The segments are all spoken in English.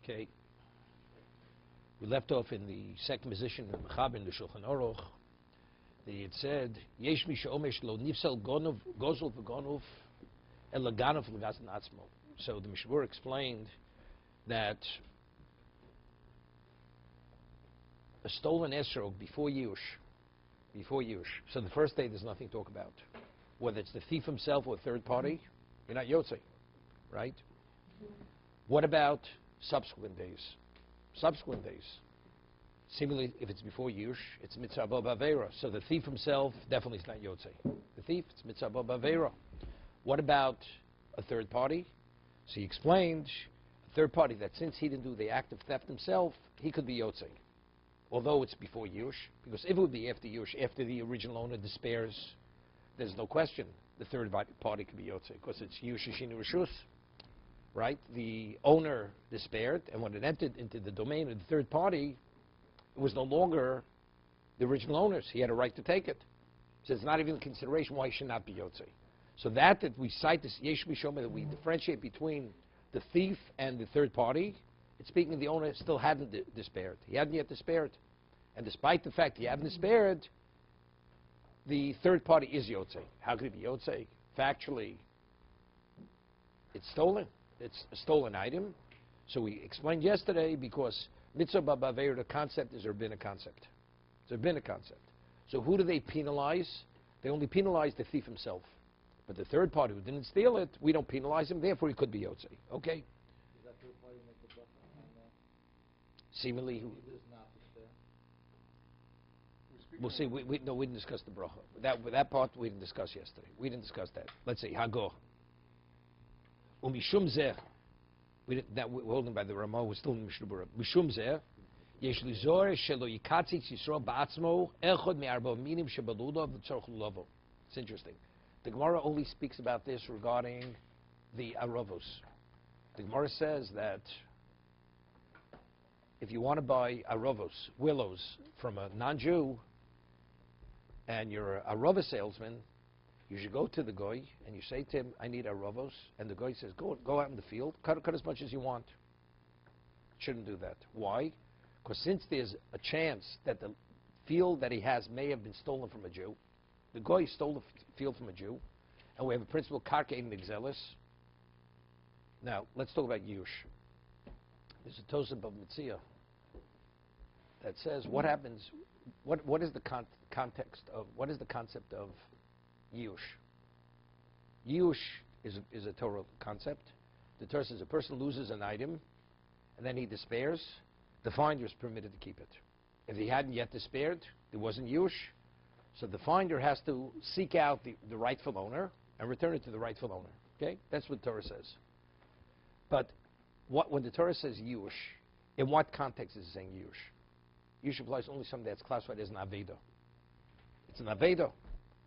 Okay. We left off in the second position in Mechaber in the Shulchan Aruch. It said, "Yesh mi she'omesh lo nifsel gonov gozol v'gonov el laganov l'gazan atzmo." So the Mishna Berura explained that a stolen esrog before Yush. So the first day there's nothing to talk about. Whether it's the thief himself or a third party, you're not yotzei, right? What about subsequent days? Seemingly, if it's before Yush, it's mitzvah b'avera. So the thief himself definitely is not yotzei. The thief, it's mitzvah b'avera. What about a third party? So he explained, a third party, that since he didn't do the act of theft himself, he could be yotzei. Although it's before Yush, because if it would be after Yush, after the original owner despairs, there's no question the third party could be yotzei, because it's Yush Shinu Rishus, right? The owner despaired, and when it entered into the domain of the third party, it was no longer the original owner's. He had a right to take it. So it's not even a consideration why he should not be yotzei. So that we cite this Yesh Mishoma, that we differentiate between the thief and the third party, it's speaking of the owner still hadn't despaired. He hadn't yet despaired. And despite the fact he hadn't despaired, the third party is yotzei. How could it be yotzei? Factually, it's stolen. It's a stolen item. So we explained yesterday, because mitzvah b'aveir, the concept is a rabbinic concept. It's a rabbinic concept. So who do they penalize? They only penalize the thief himself. But the third party who didn't steal it, we don't penalize him, therefore he could be yotzei. Okay? Is that third party make the bracha on Seemingly, he does not despair? we'll see. We didn't discuss the bracha. That part we didn't discuss yesterday. We didn't discuss that. Let's see. Hagor. Umishum zeh. We're holding by the Ramah. We're still in Mishna Berura. Mishum zeh. Yesh lizor shelo yikatzitz yisro ba'atzmo echod me'arba minim shebalulav v'tzorch lulavo. It's interesting. The Gemara only speaks about this regarding the aravos. The Gemara says that if you want to buy aravos, willows, from a non-Jew, and you're a arava salesman, you should go to the goy and you say to him, "I need aravos," and the goy says, "Go out in the field, cut as much as you want." Shouldn't do that. Why? Because since there's a chance that the field that he has may have been stolen from a Jew, the goy stole the field from a Jew, and we have a principle, karka ein nigzelis. Now, let's talk about Yush. There's a Tosaf of Mitzia that says what happens, what is the context of, what is the concept of Yush? Yush is a Torah concept. The Torah says a person loses an item, and then he despairs, the finder is permitted to keep it. If he hadn't yet despaired, there wasn't Yush, so the finder has to seek out the rightful owner and return it to the rightful owner. Okay? That's what the Torah says. But when the Torah says Yush, in what context is it saying Yush? Yush applies only something that's classified as an Aveda. It's an Aveda.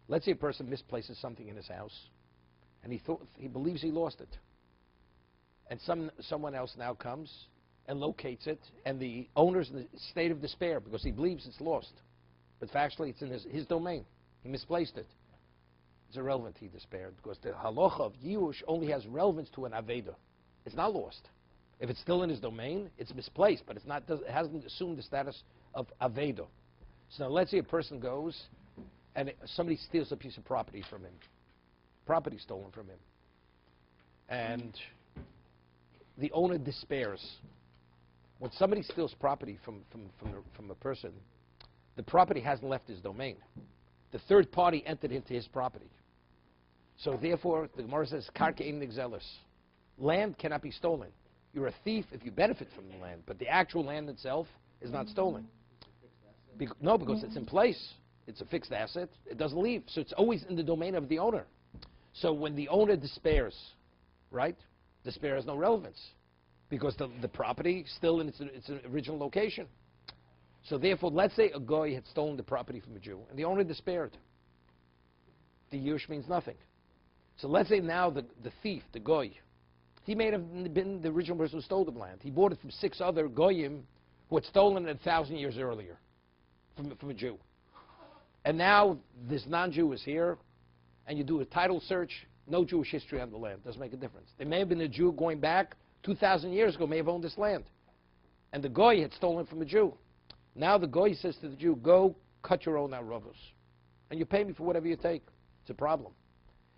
Let's say a person misplaces something in his house, and he believes he lost it. And someone else now comes and locates it, and the owner's in a state of despair because he believes it's lost. But factually, it's in his domain. He misplaced it. It's irrelevant he despaired, because the halacha of Yush only has relevance to an Aveda. It's not lost. If it's still in his domain, it's misplaced, but it hasn't assumed the status of Aveda. So now let's say a person goes and somebody steals a piece of property from him. Property stolen from him. And the owner despairs. When somebody steals property from a person, the property hasn't left his domain. The third party entered into his property. So therefore, the Gemara says, karka ein nigzelis. Land cannot be stolen. You're a thief if you benefit from the land, but the actual land itself is not stolen. No, because it's in place. It's a fixed asset. It doesn't leave. So it's always in the domain of the owner. So when the owner despairs, right, despair has no relevance, because the property is still in its original location. So therefore, let's say a goy had stolen the property from a Jew, and the owner despaired. The Yush means nothing. So let's say now the thief, the goy, he may have been the original person who stole the land. He bought it from 6 other goyim who had stolen it 1,000 years earlier from a Jew. And now this non-Jew is here, and you do a title search, no Jewish history on the land. Doesn't make a difference. There may have been a Jew going back 2,000 years ago, may have owned this land. And the Goy had stolen from a Jew. Now the Goy says to the Jew, go cut your own aravos. And you pay me for whatever you take. It's a problem.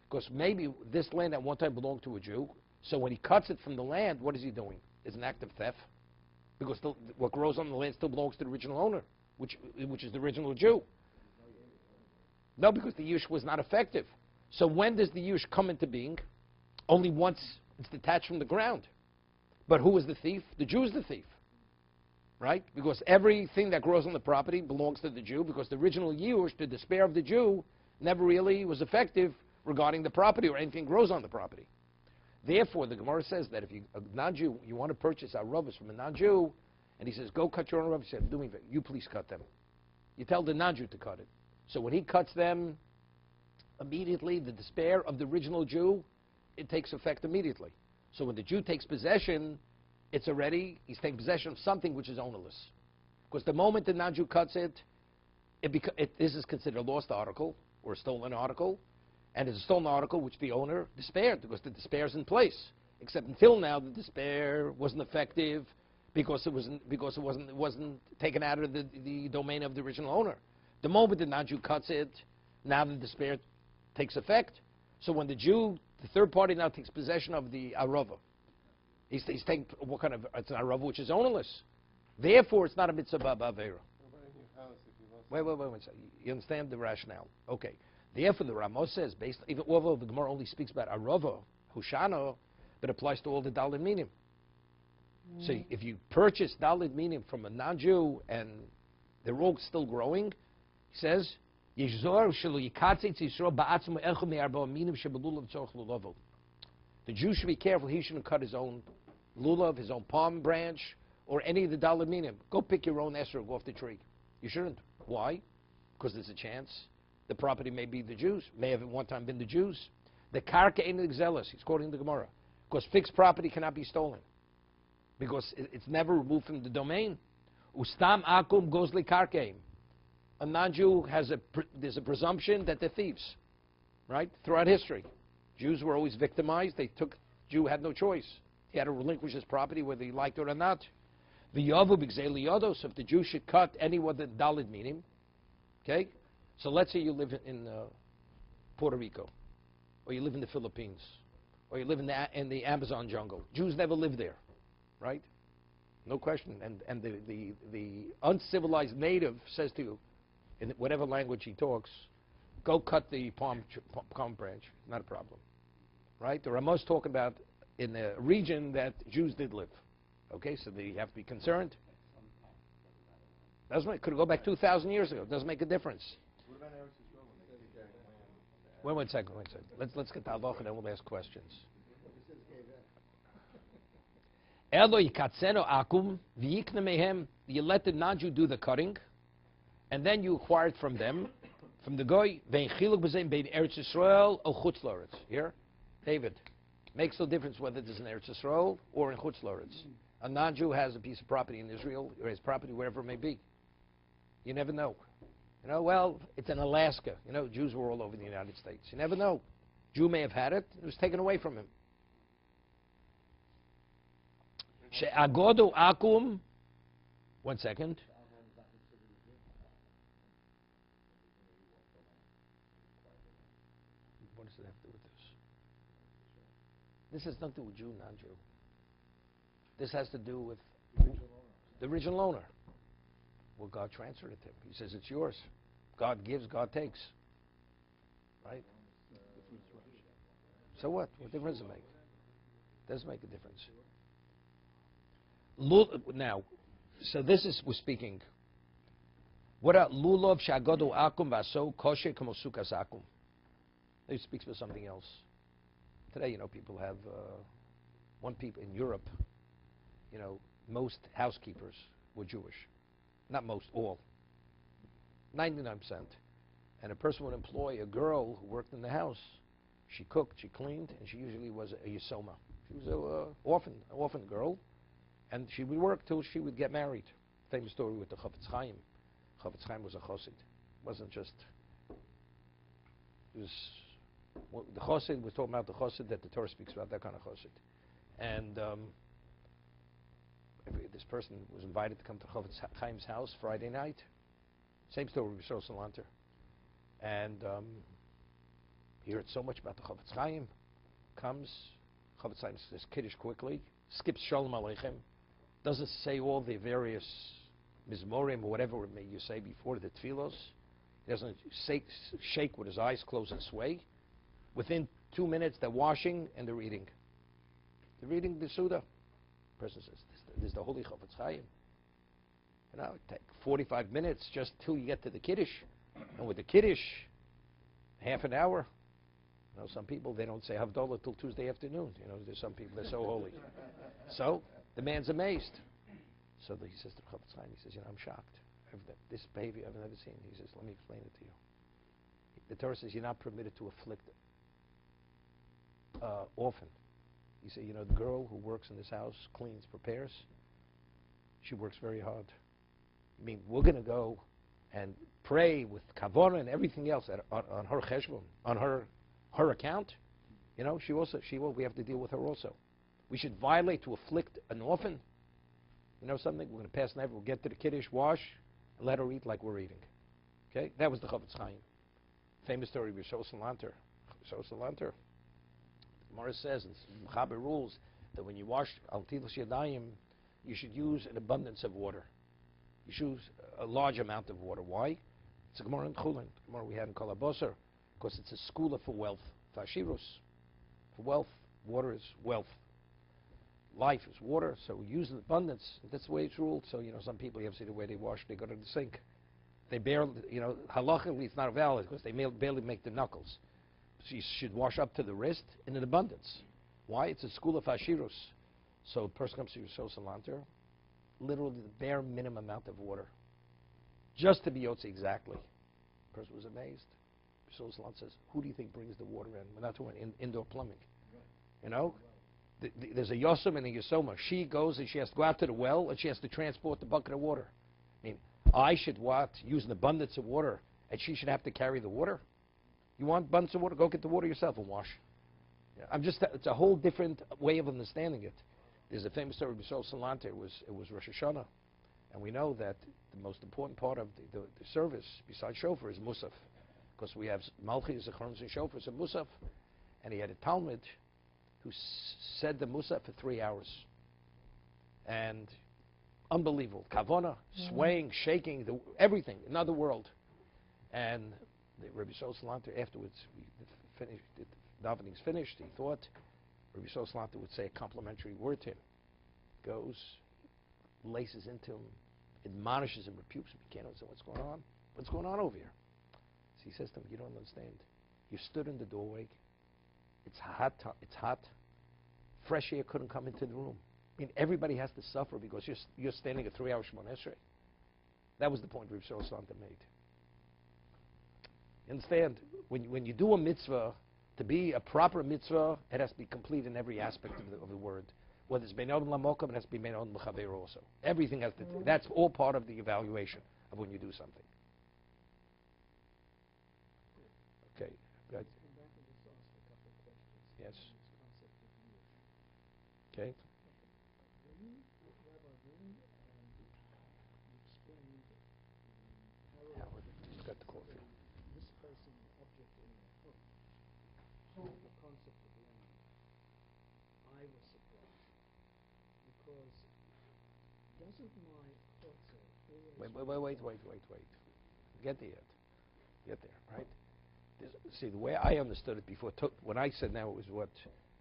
Because maybe this land at one time belonged to a Jew. So when he cuts it from the land, what is he doing? It's an act of theft. Because what grows on the land still belongs to the original owner, which is the original Jew. No, because the Yush was not effective. So when does the Yush come into being? Only once it's detached from the ground. But who is the thief? The Jew is the thief. Right? Because everything that grows on the property belongs to the Jew, because the original Yush, the despair of the Jew, never really was effective regarding the property or anything grows on the property. Therefore, the Gemara says that if a non-Jew, you want to purchase aravos from a non-Jew, and he says, go cut your own aravos, he said, do me a favor, you please cut them. You tell the non-Jew to cut it. So when he cuts them, immediately the despair of the original Jew, it takes effect immediately. So when the Jew takes possession, it's already, he's taking possession of something which is ownerless. Because the moment the non-Jew cuts it, this is considered a lost article or a stolen article, and it's a stolen article which the owner despaired, because the despair is in place. Except until now, the despair wasn't effective because it wasn't taken out of the domain of the original owner. The moment the non-Jew cuts it, now the despair takes effect. So when the Jew, the third party, now takes possession of the arava, he's taking what kind of, it's an arava which is ownerless. Therefore, it's not a mitzvah ba'avera. Wait. You understand the rationale? Okay. Therefore, the Ramos says, even although the Gemara only speaks about arava, hushana, but applies to all the dalid minim. So if you purchase dalid minim from a non-Jew and they're all still growing, he says, the Jew should be careful. He shouldn't cut his own lulav, his own palm branch, or any of the dalid minim. Go pick your own esrog off the tree. You shouldn't. Why? Because there's a chance the property may be the Jews, may have at one time been the Jews. The karka ain't zealous. He's quoting the Gemara. Because fixed property cannot be stolen. Because it's never removed from the domain. Ustam akum goes li karkeim. A non-Jew there's a presumption that they're thieves. Right? Throughout history. Jews were always victimized. Jew had no choice. He had to relinquish his property whether he liked it or not. The yavu b'gzei liyodos, if the Jew should cut any what the dalid meaning. Okay? So let's say you live in Puerto Rico, or you live in the Philippines, or you live in the Amazon jungle. Jews never lived there, right? No question. And the uncivilized native says to you, in whatever language he talks, go cut the palm branch. Not a problem, right? The Ramos talking about in a region that Jews did live. Okay, so they have to be concerned. Doesn't it? Could go back 2,000 years ago. Doesn't make a difference. Wait one second. Let's get the halacha and then we'll ask questions. You let the non-Jew do the cutting, and then you acquire it from them, from the Goy. Here, David, makes no difference whether it is in Eretz Yisrael or in Chutz La'aretz. A non-Jew has a piece of property in Israel, or his property wherever it may be. You never know. Well, it's in Alaska. Jews were all over the United States. You never know. Jew may have had it. It was taken away from him. She'agodu akum. 1 second. What does it have to do with this? This has nothing to do with Jew, non-Jew. This has to do with the original owner. Well, God transferred it to him. He says it's yours. God gives, God takes. Right? So what? What difference does it make? Doesn't make a difference. Now, so we're speaking. What about lulav shagodu akum vaso kosher kamosukas akum? He speaks about something else. Today, people have people in Europe. Most housekeepers were Jewish. Not most, all. 99%. And a person would employ a girl who worked in the house. She cooked, she cleaned, and she usually was a yisoma. She was an orphan girl, and she would work till she would get married. Famous story with the Chafetz Chaim. Chafetz Chaim was a chosid. It wasn't just, he was The chassid, we're talking about the chassid that the Torah speaks about, that kind of chassid. And this person was invited to come to Chofetz Chaim's house Friday night. Same story with Vezos Haberachah. And he heard so much about the Chofetz Chaim. Comes, Chofetz Chaim says Kiddush quickly, skips Shalom Aleichem, doesn't say all the various Mizmorim or whatever you say before the Tfilos. He doesn't shake with his eyes closed and sway. Within 2 minutes, they're washing and they're eating. They're eating the Suda. The person says, this is the holy Chofetz Chaim. You know, it takes 45 minutes just till you get to the Kiddush. And with the Kiddush, half an hour. You know, some people, they don't say Havdalah till Tuesday afternoon. You know, there's some people, they're so holy. So, the man's amazed. So he says to Chofetz Chaim, he says, you know, I'm shocked. This behavior I've never seen. He says, let me explain it to you. The Torah says you're not permitted to afflict often. He said, you know, the girl who works in this house, cleans, prepares, she works very hard. I mean, we're going to go and pray with kavanah and everything else on her cheshbon, on her account. You know, we have to deal with her also. We should violate to afflict an orphan. You know something? We're going to pass an we'll get to the Kiddush, wash, and let her eat like we're eating. Okay? That was the Chofetz Chaim. Famous story of Vezos Haberachah. Gemara says, and Mechaber rules, that when you wash al tilas yadayim, you should use an abundance of water. You should use a large amount of water. Why? It's a Gemara in Chulin. Gemara we had in Kol HaBosar, because it's a school for wealth. Fashirus. For wealth, water is wealth. Life is water, so we use in abundance. That's the way it's ruled. So, you know, some people, you have to see the way they wash, they go to the sink. They barely, you know, halachically it's not valid because they barely make the knuckles. So you should wash up to the wrist in an abundance. Why? It's a school of Hashirus. So a person comes to Vezos Haberachah, literally the bare minimum amount of water. Just to be yotze exactly. The person was amazed. Vezos Haberachah says, who do you think brings the water in? We're not talking indoor plumbing. You know? There's a Yosem and a Yosoma. She goes and she has to go out to the well and she has to transport the bucket of water. I mean, I should use an abundance of water and she should have to carry the water? You want abundance of water? Go get the water yourself and wash. It's a whole different way of understanding it. There's a famous story of Vezos Haberachah. It was Rosh Hashanah. And we know that the most important part of the service, besides shofar, is Musaf. Because we have Malchi, Zechrons, and Shofars, and Musaf. And he had a Talmud who said the Musaf for 3 hours. And unbelievable. Kavona, swaying, shaking, everything, another world. And the Rabbi Vezos Haberachah, afterwards, the davening's finished, he thought Rabbi Vezos Haberachah would say a complimentary word to him. Goes, laces into him, admonishes him, rebukes him. He can't understand what's going on. What's going on over here? So he says to him, you don't understand. You stood in the doorway. It's hot. Fresh air couldn't come into the room. I mean, everybody has to suffer because you're standing at 3 hours Shemon Esrei. That was the point Rabbi Vezos Haberachah made. You understand? When you do a mitzvah, to be a proper mitzvah, it has to be complete in every aspect of the word. Whether it's bein odom lamokum, it has to be bein odom l'chaver also. Everything has to. That's all part of the evaluation of when you do something. Okay. Good. Yes. Okay. Howard, just got the coffee. This person, object in the book, the concept of land, I was surprised because doesn't my Wait. Get there, right? See, the way I understood it before, when I said now it was what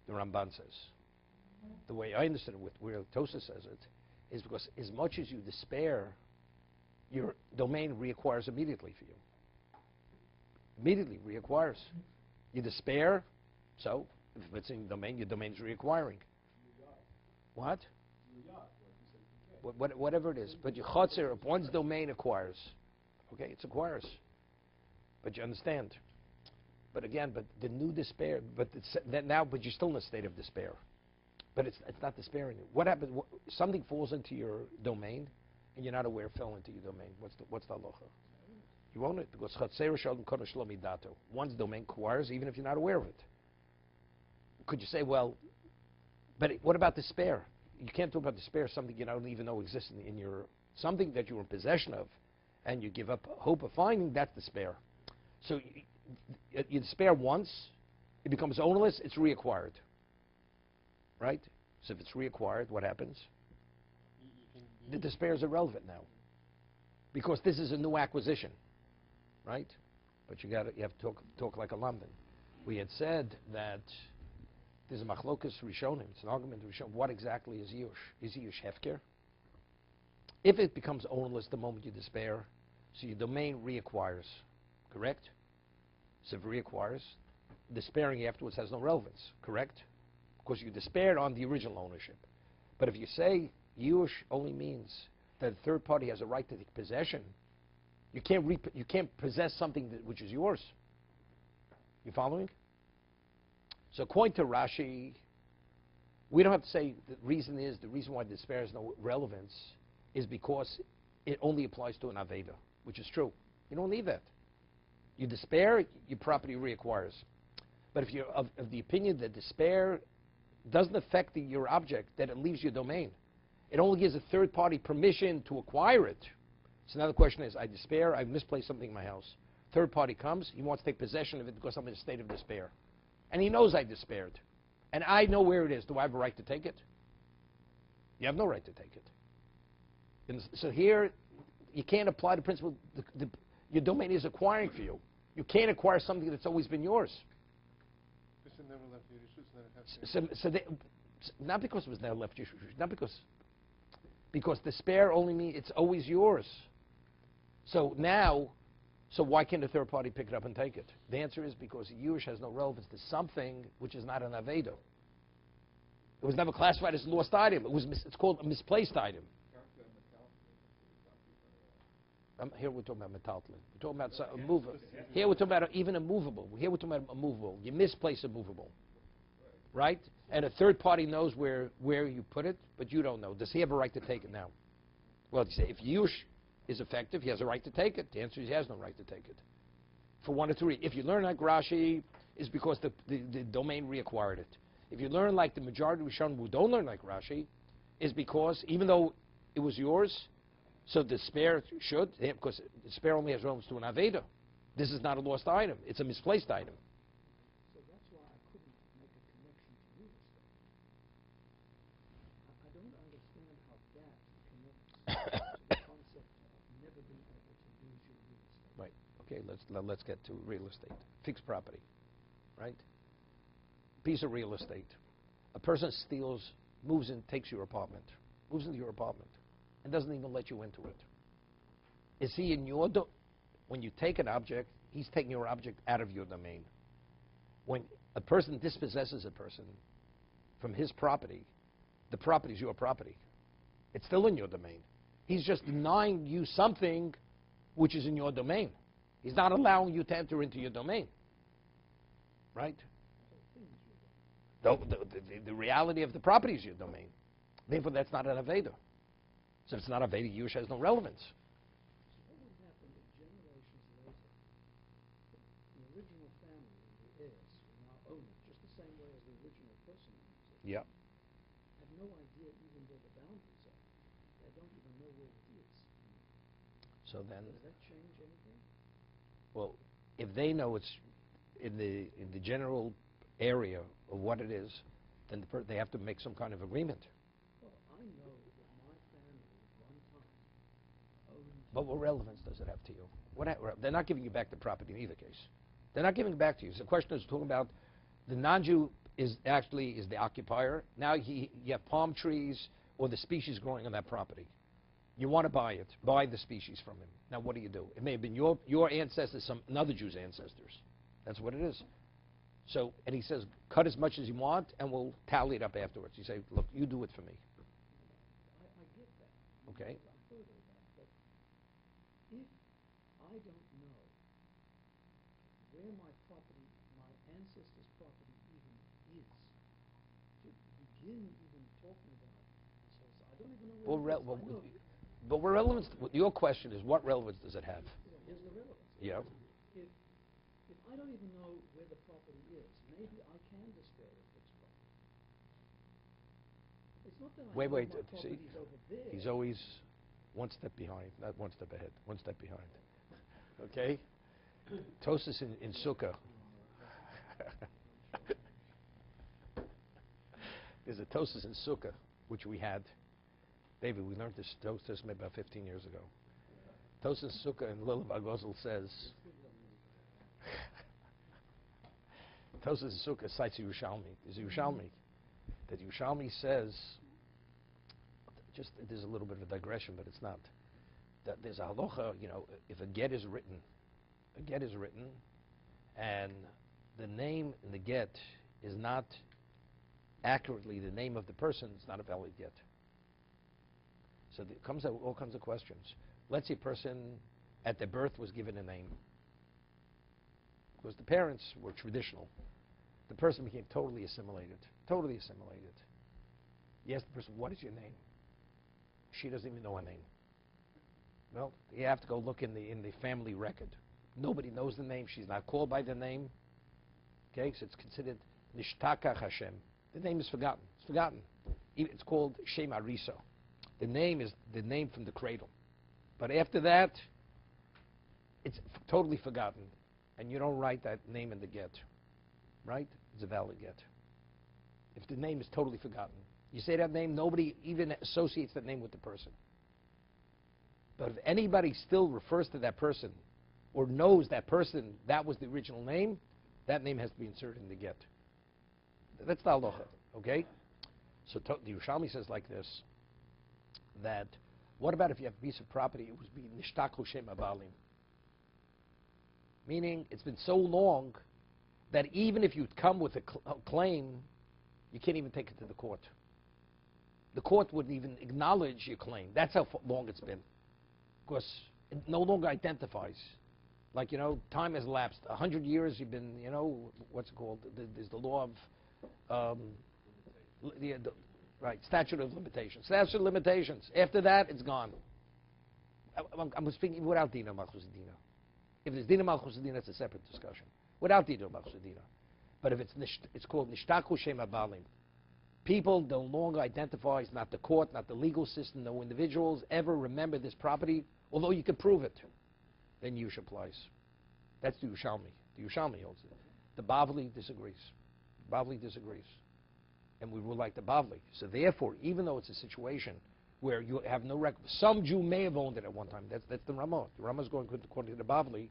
the Ramban says. The way I understood it, where Tosa says it, is because as much as you despair, your domain reacquires immediately for you. Immediately reacquires. You despair, so if it's in your domain is reacquiring. What? Whatever it is. But your chotzer, if one's domain acquires, okay, it acquires. But you understand. But again, the new despair, but you're still in a state of despair. But it's not despairing. What happens? Something falls into your domain, and you're not aware it fell into your domain. What's the halacha? You own it because one's domain acquires even if you're not aware of it. Could you say, well, but what about despair? You can't talk about despair, something you don't even know exists in your, something that you're in possession of, and you give up hope of finding, that's despair. So you despair once, it becomes ownerless, it's reacquired. Right? So if it's reacquired, what happens? The despair is irrelevant now. Because this is a new acquisition. Right? But you have to talk like a lamdan. We had said that there's a machlokas rishonim. It's an argument rishonim. What exactly is yush? Is yush hefker? If it becomes ownerless the moment you despair, so your domain reacquires, correct? So if it reacquires, despairing afterwards has no relevance, correct? Because you despaired on the original ownership. But if you say yush only means that a third party has a right to take possession, you can't possess something which is yours. You following? So according to Rashi, we don't have to say the reason why despair has no relevance is because it only applies to an Aveda, which is true. You don't need that. You despair, your property reacquires. But if you're of the opinion that despair doesn't affect your object, that it leaves your domain, it only gives a third party permission to acquire it. So now the question is, I despair, I've misplaced something in my house. Third party comes, he wants to take possession of it because I'm in a state of despair. And he knows I despaired. And I know where it is. Do I have a right to take it? You have no right to take it. And so here, you can't apply the principle, your domain is acquiring for you. You can't acquire something that's always been yours. Not because it was never left Yishush, not because despair only means it's always yours. So now, so why can't a third party pick it up and take it? The answer is because Yush has no relevance to something which is not an Aveda. It was never classified as a lost item. It's called a misplaced item. Here we're talking about metaltlin. We're talking about a mover. Here we're talking about even a movable. Here we're talking about a movable. You misplace a movable. Right? And a third party knows where you put it, but you don't know. Does he have a right to take it now? Well, you say if Yush is effective, he has a right to take it. The answer is he has no right to take it. For one or two reasons. If you learn like Rashi, it's because the domain reacquired it. If you learn like the majority of Rishonim who don't learn like Rashi, is because even though it was yours, so despair should, because despair only has relevance to an Aveda. This is not a lost item. It's a misplaced item. So that's why I couldn't make a connection to real estate. I don't understand how that connects to the concept of never being able to lose your real estate. Right. Okay, let's get to real estate. Fixed property. Right? Piece of real estate. A person steals, moves in, takes your apartment. Moves into your apartment. And doesn't even let you into it. Is he in your when you take an object, he's taking your object out of your domain. When a person dispossesses a person from his property, the property is your property. It's still in your domain. He's just denying you something which is in your domain. He's not allowing you to enter into your domain. Right? The reality of the property is your domain. Therefore, that's not an Aveda. So if it's not Aveda, Yush has no relevance. So what would happen if generations later, the original family, the heirs, who now own it, just the same way as the original person owns it, Yeah. have no idea even where the boundaries are. They don't even know where it is. So then, Does that change anything? well, if they know it's in the general area of what it is, then they have to make some kind of agreement. Well, I know that my family at one time owned... But what relevance does it have to you? They're not giving you back the property in either case. They're not giving it back to you. So the question is talking about the non-Jew is the occupier. Now you have palm trees or the species growing on that property. You want to buy the species from him. Now what do? It may have been your ancestors, another Jew's ancestors. That's what it is. So, and he says, cut as much as you want, and we'll tally it up afterwards. You say, look, you do it for me. I get that. Okay. I've heard all that. But if I don't know where my property, my ancestors' property even is, to begin even talking about this whole I don't even know where it is. But what relevance? Your question is, what relevance does it have? Here's the relevance. Yeah. If I don't even know where the property is, maybe I can despair of fixed property. It's not that I Wait, know wait, my see, property's over there. he's always one step behind, not one step ahead, one step behind. Okay? Tosis in Sukkah. There's a Tosis in Sukkah, which we had. David, we learned this Tosis maybe about 15 years ago. Tosis Sukkah in lulav Agosel says, Tosis Sukkah cites Yerushalmi. Is Yerushalmi. That Yerushalmi says, just there's a little bit of a digression, but it's not. That there's a halacha, if a get is written, and the name in the get is not accurately the name of the person, it's not a valid get. So it comes out all kinds of questions. Let's say a person at their birth was given a name. Because the parents were traditional. The person became totally assimilated. You ask the person, what is your name? She doesn't even know her name. Well, you have to go look in the family record. Nobody knows the name. She's not called by the name. Okay, so it's considered Nishtaka Hashem. The name is forgotten. It's forgotten. It's called Shem Arisa. The name is the name from the cradle. But after that, it's totally forgotten. And you don't write that name in the get. Right? It's a valid get. If the name is totally forgotten. You say that name, nobody even associates that name with the person. But if anybody still refers to that person or knows that person, that was the original name, that name has to be inserted in the get. That's the halacha, okay? So the Yerushalmi says like this, that what about if you have a piece of property, it was being nishtaku shem abalim? Meaning, it's been so long that even if you'd come with a claim, you can't even take it to the court. The court wouldn't even acknowledge your claim. That's how long it's been. Because it no longer identifies. Like, time has lapsed. 100 years you've been, what's it called? There's the law of, right, statute of limitations. Statute of limitations. After that, it's gone. I'm speaking without Dina Malchus Dina. If there's Dina Malchus Dina, it's a separate discussion. Without Dina Malchus Dina. But if it's called Nishtaku Shem Abalim. People no longer identify, it's not the court, not the legal system, no individuals ever remember this property, although you can prove it. Then Yush applies. That's the Yerushalmi. The Yerushalmi holds it. The Bavli disagrees. And we rule like the Bavli. So therefore, even though it's a situation where you have no record, some Jew may have owned it at one time. That's the Ramah. The Ramah is going according to the Bavli.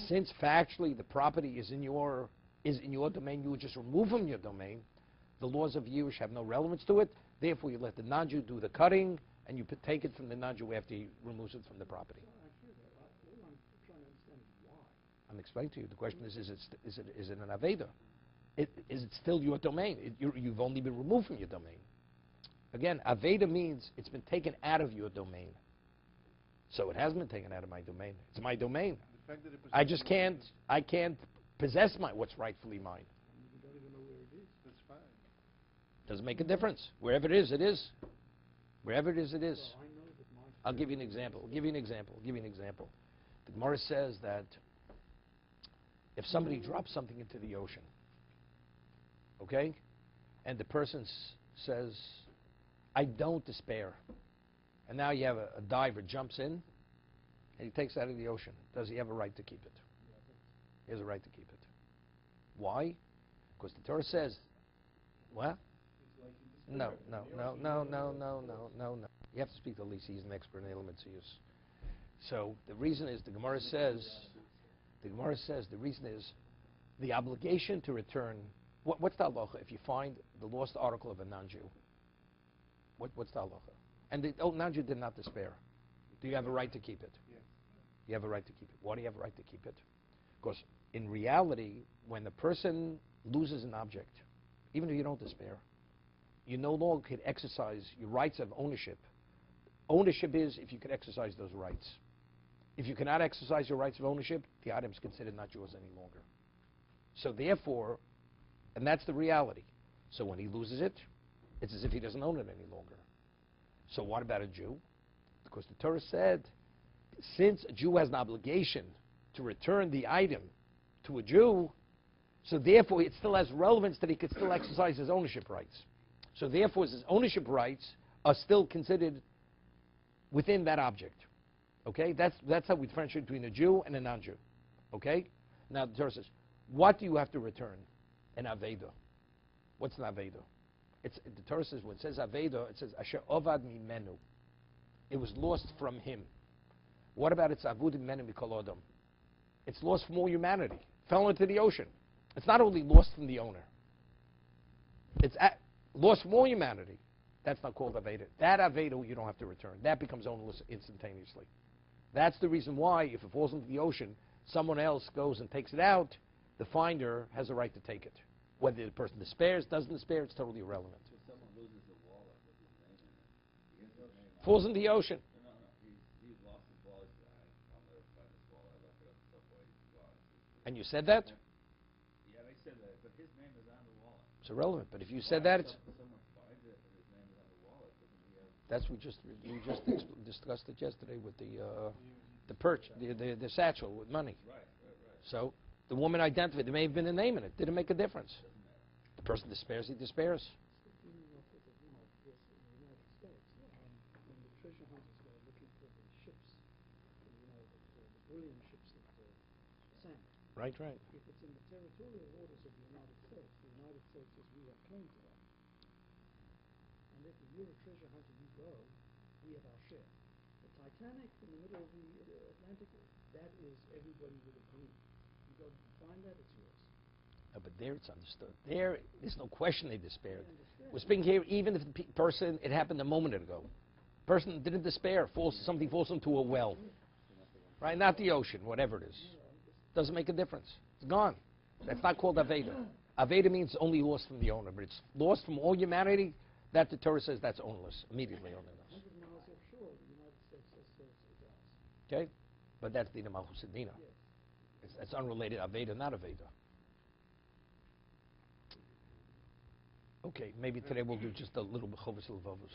Since factually the property is in your domain, you would just remove from your domain. The laws of Yush have no relevance to it. Therefore, you let the non-Jew do the cutting, and you take it from the non-Jew after he removes it from the property. All I'm trying to understand is why. I'm explaining to you. The question is it an Aveda? Is it still your domain? You've only been removed from your domain. Again, Aveda means it's been taken out of your domain. So it hasn't been taken out of my domain. It's my domain. I just can't possess what's rightfully mine. You don't even know where it is. That's fine. Doesn't make a difference. Wherever it is, it is. Wherever it is, it is. So I know that my I'll give you an example. The Gemara says that if somebody drops something into the ocean, okay, and the person says, I don't despair, and now you have a diver jumps in, and he takes it out of the ocean, does he have a right to keep it? He has a right to keep it. Why? Because the Torah says, what? No. You have to speak to Lisi. He's an expert in elements of use. So the reason is the Gemara says the reason is the obligation to return. What's the halacha if you find the lost article of a non-Jew? What's the halacha? And the non-Jew did not despair. Do you have a right to keep it? Yes. You have a right to keep it. Why do you have a right to keep it? Because in reality, when the person loses an object, even if you don't despair, you no longer can exercise your rights of ownership. Ownership is if you can exercise those rights. If you cannot exercise your rights of ownership, the item is considered not yours any longer. So therefore, and that's the reality. So when he loses it, it's as if he doesn't own it any longer. So what about a Jew? Because the Torah said, since a Jew has an obligation to return the item to a Jew, so therefore it still has relevance that he could still exercise his ownership rights. So therefore his ownership rights are still considered within that object. Okay? That's how we differentiate between a Jew and a non-Jew. Okay? Now the Torah says, what do you have to return? An Aveda. What's an Aveda? The Torah says, when it says Aveda, it says, Asher Ovad Mimenu. It was lost from him. What about its Avud Mimenu Mikol Adam? It's lost from all humanity. Fell into the ocean. It's not only lost from the owner. It's lost from all humanity. That's not called Aveda. That Aveda you don't have to return. That becomes ownerless instantaneously. That's the reason why, if it falls into the ocean, someone else goes and takes it out, the finder has a right to take it. Whether the person despairs, doesn't despair, it's totally irrelevant. So someone loses a wallet with his name in it. He gets his name out. Falls into the ocean. No. He's lost his wallet. I'll never find this wallet. I left it at the subway. And you said that? Yeah, they said that, but his name is on the wallet. It's irrelevant. But if you said that, it's... Someone finds it and his name is on the wallet. Doesn't he have... That's we just discussed it yesterday with the perch, the satchel with money. Right. So the woman identified. There may have been a name in it. Didn't make a difference. The person despairs. He despairs. It's the meaning of this in the United States. When the treasure hunters were looking for the ships, the bullion ships that sank. Right. If it's in the territorial waters of the United States says we have claim to that. And if you're a treasure hunter, you go, we have our share. The Titanic in the middle of the Atlantic, that is everybody would agree. You go find that, it's yours. No, but there it's understood. There's no question they despaired. We're speaking here, even if the person, it happened a moment ago. Person didn't despair. Something falls into a well. Right? Not the ocean, whatever it is. Doesn't make a difference. It's gone. That's not called Aveda. Aveda means only lost from the owner, but it's lost from all humanity. That the Torah says that's ownerless, immediately ownerless. 100 miles offshore, the United States says it's ours. Okay? But that's Dina Malchus Dina. It's unrelated, Aveda, not Aveda. Okay, maybe today we'll do just a little bit Chovos Levavos.